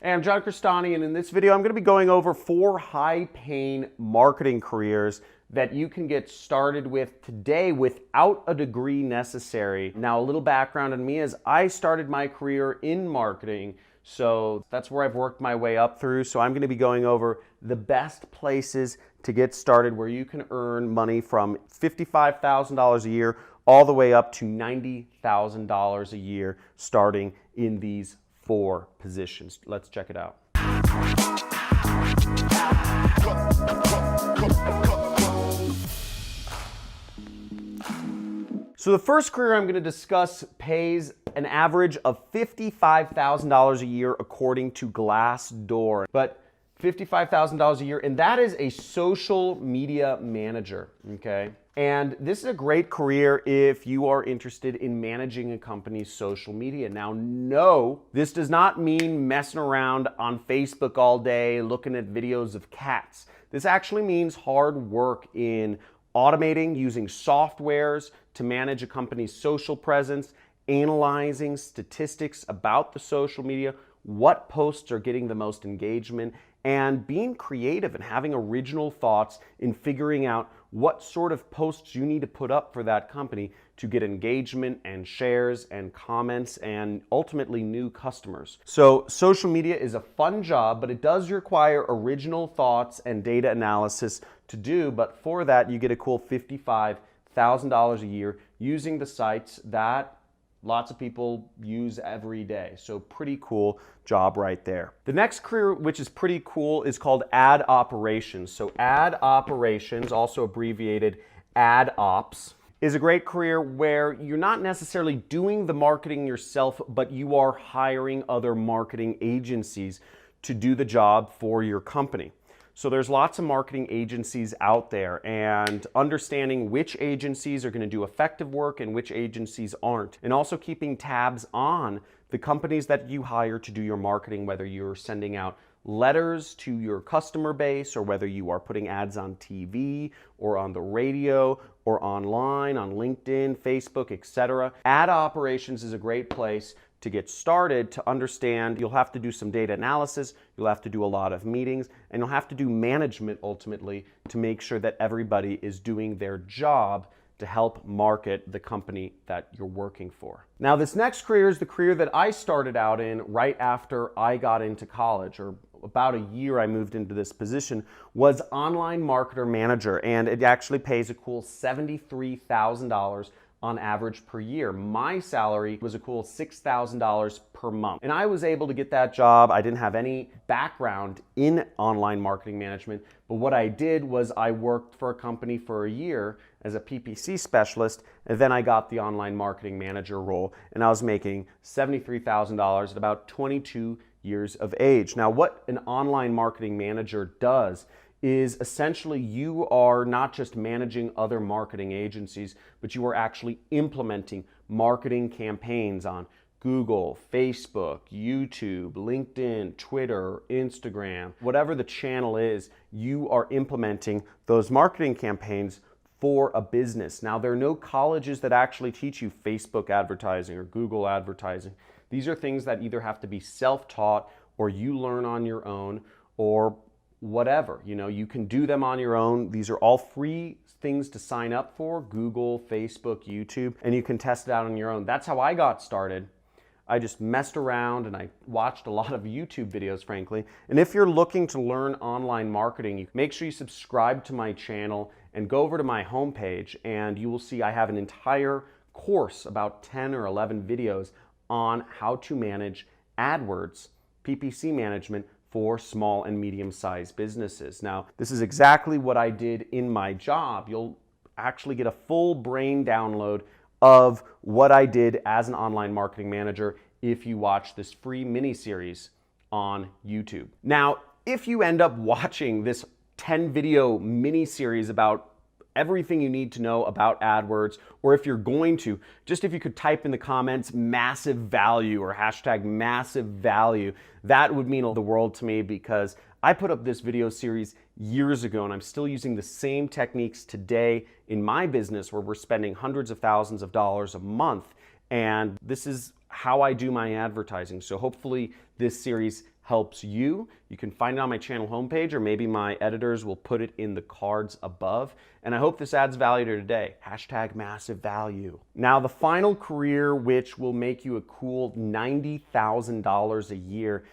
Hey, I'm John Crestani, and in this video, I'm going to be going over 4 high-paying marketing careers that you can get started with today without a degree necessary. Now, a little background on me is I started my career in marketing, so that's where I've worked my way up through. So I'm going to be going over the best places to get started where you can earn money from $55,000 a year all the way up to $90,000 a year starting in these 4 positions. Let's check it out. So the first career I'm going to discuss pays an average of $55,000 a year according to Glassdoor. But $55,000 a year, and that is a social media manager, okay? And this is a great career if you are interested in managing a company's social media. Now, no, this does not mean messing around on Facebook all day looking at videos of cats. This actually means hard work in automating, using softwares to manage a company's social presence, analyzing statistics about the social media, what posts are getting the most engagement, and being creative and having original thoughts in figuring out what sort of posts you need to put up for that company to get engagement and shares and comments and ultimately new customers. So social media is a fun job, but it does require original thoughts and data analysis to do. But for that, you get a cool $55,000 a year using the sites that lots of people use every day. So pretty cool job right there. The next career, which is pretty cool, is called ad operations. So ad operations, also abbreviated ad ops, is a great career where you're not necessarily doing the marketing yourself, but you are hiring other marketing agencies to do the job for your company. So there's lots of marketing agencies out there, and understanding which agencies are going to do effective work and which agencies aren't. And also keeping tabs on the companies that you hire to do your marketing, whether you're sending out letters to your customer base or whether you are putting ads on TV or on the radio or online, on LinkedIn, Facebook, etc. Ad operations is a great place to get started to understand. You'll have to do some data analysis, you'll have to do a lot of meetings, and you'll have to do management ultimately to make sure that everybody is doing their job to help market the company that you're working for. Now, this next career is the career that I started out in right after I got into college, or about a year I moved into this position, was online marketer manager, and it actually pays a cool $73,000 on average per year. My salary was a cool $6,000 per month. And I was able to get that job. I didn't have any background in online marketing management, but what I did was I worked for a company for a year as a PPC specialist, and then I got the online marketing manager role, and I was making $73,000 at about 22 years of age. Now, what an online marketing manager does is essentially you are not just managing other marketing agencies, but you are actually implementing marketing campaigns on Google, Facebook, YouTube, LinkedIn, Twitter, Instagram, whatever the channel is, you are implementing those marketing campaigns for a business. Now, there are no colleges that actually teach you Facebook advertising or Google advertising. These are things that either have to be self-taught or you learn on your own, or whatever, you can do them on your own. These are all free things to sign up for: Google, Facebook, YouTube, and you can test it out on your own. That's how I got started. I just messed around and I watched a lot of YouTube videos, frankly. And if you're looking to learn online marketing, make sure you subscribe to my channel and go over to my homepage, and you will see I have an entire course, about 10 or 11 videos on how to manage AdWords, PPC management, for small and medium-sized businesses. Now, this is exactly what I did in my job. You'll actually get a full brain download of what I did as an online marketing manager if you watch this free mini-series on YouTube. Now, if you end up watching this 10-video mini-series about everything you need to know about AdWords, or if you're going to, just if you could type in the comments massive value or hashtag massive value, that would mean the world to me, because I put up this video series years ago and I'm still using the same techniques today in my business, where we're spending hundreds of thousands of dollars a month, and this is how I do my advertising. So hopefully this series helps you. You can find it on my channel homepage, or maybe my editors will put it in the cards above. And I hope this adds value to today. Hashtag massive value. Now, the final career, which will make you a cool $90,000 a year,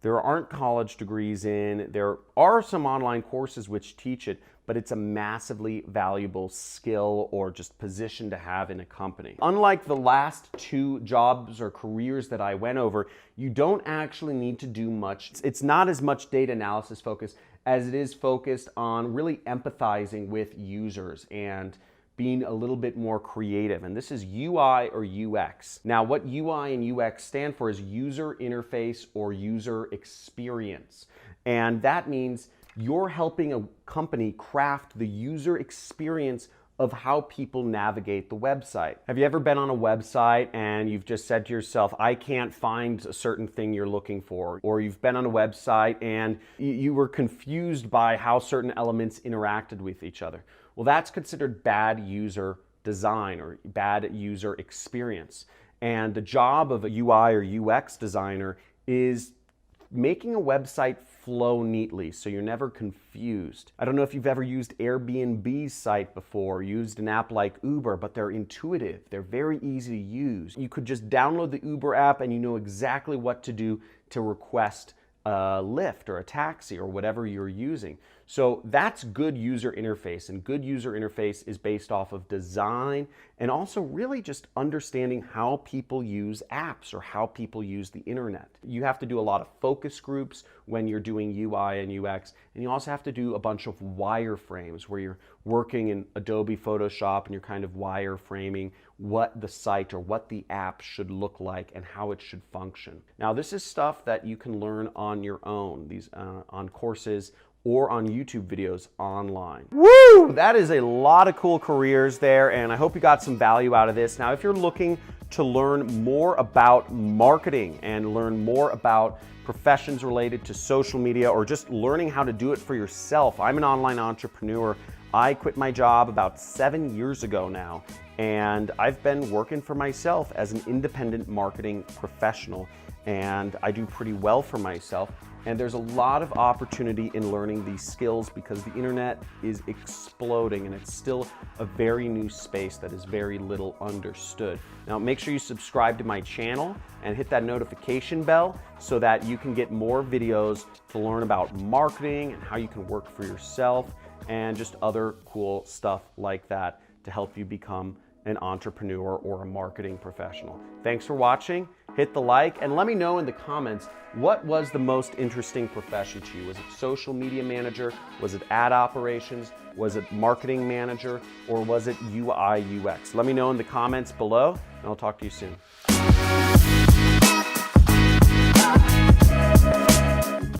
there aren't college degrees in. There are some online courses which teach it, but it's a massively valuable skill or just position to have in a company. Unlike the last two jobs or careers that I went over, you don't actually need to do much. It's not as much data analysis focused as it is focused on really empathizing with users and being a little bit more creative. And this is UI or UX. Now, what UI and UX stand for is user interface or user experience. And that means you're helping a company craft the user experience of how people navigate the website. Have you ever been on a website and you've just said to yourself, I can't find a certain thing you're looking for? Or you've been on a website and you were confused by how certain elements interacted with each other. Well, that's considered bad user design or bad user experience. And the job of a UI or UX designer is making a website flow neatly so you're never confused. I don't know if you've ever used Airbnb's site before, used an app like Uber, but they're intuitive. They're very easy to use. You could just download the Uber app and you know exactly what to do to request a Lyft or a taxi or whatever you're using. So that's good user interface, and good user interface is based off of design and also really just understanding how people use apps or how people use the internet. You have to do a lot of focus groups when you're doing UI and UX, and you also have to do a bunch of wireframes where you're working in Adobe Photoshop and you're kind of wireframing what the site or what the app should look like and how it should function. Now, this is stuff that you can learn on your own, on courses or on YouTube videos online. Woo! That is a lot of cool careers there, and I hope you got some value out of this. Now, if you're looking to learn more about marketing and learn more about professions related to social media or just learning how to do it for yourself, I'm an online entrepreneur. I quit my job about 7 years ago now, and I've been working for myself as an independent marketing professional, and I do pretty well for myself. And there's a lot of opportunity in learning these skills because the internet is exploding and it's still a very new space that is very little understood. Now, make sure you subscribe to my channel and hit that notification bell so that you can get more videos to learn about marketing and how you can work for yourself and just other cool stuff like that to help you become an entrepreneur or a marketing professional. Thanks for watching. Hit the like and let me know in the comments, what was the most interesting profession to you? Was it social media manager? Was it ad operations? Was it marketing manager? Or was it UI UX? Let me know in the comments below and I'll talk to you soon.